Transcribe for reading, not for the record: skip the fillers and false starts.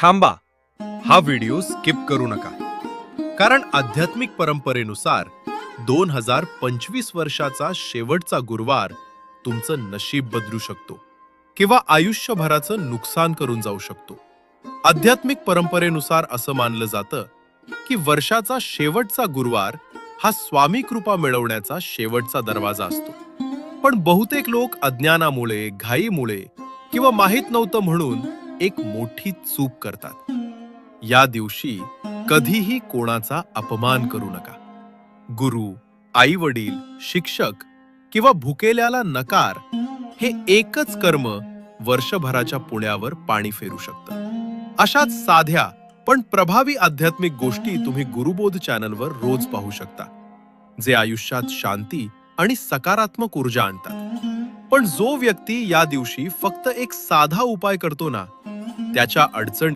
थांबा, हा video skip करू नका, कारण आध्यात्मिक परंपरेनुसार 2025 वर्षाचा शेवटचा गुरुवार तुमचं नशीब बदलू शकतो किंवा आयुष्यभराचं नुकसान करून जाऊ शकतो. आध्यात्मिक परंपरेनुसार असं मानलं जातं की वर्षाचा शेवटचा गुरुवार हा स्वामी कृपा मिळवण्याचा शेवटचा दरवाजा असतो. पण बहुतेक लोक अज्ञानामुळे, घाईमुळे किंवा माहित नव्हतं म्हणून एक मोठी चूक करतात. या दिवशी कधीही कोणाचा अपमान करू नका. गुरु, आई वडील, शिक्षक किंवा भुकेल्याला नकार हे एकच कर्म वर्षभराच्या पुण्यावर पाणी फेरू शकतं. अशाच साध्या पण प्रभावी आध्यात्मिक गोष्टी तुम्ही गुरुबोध चॅनलवर रोज पाहू शकता, जे आयुष्यात शांती आणि सकारात्मक ऊर्जा आणतात. पण जो व्यक्ती या दिवशी फक्त एक साधा उपाय करतो ना, त्याच्या अडचणी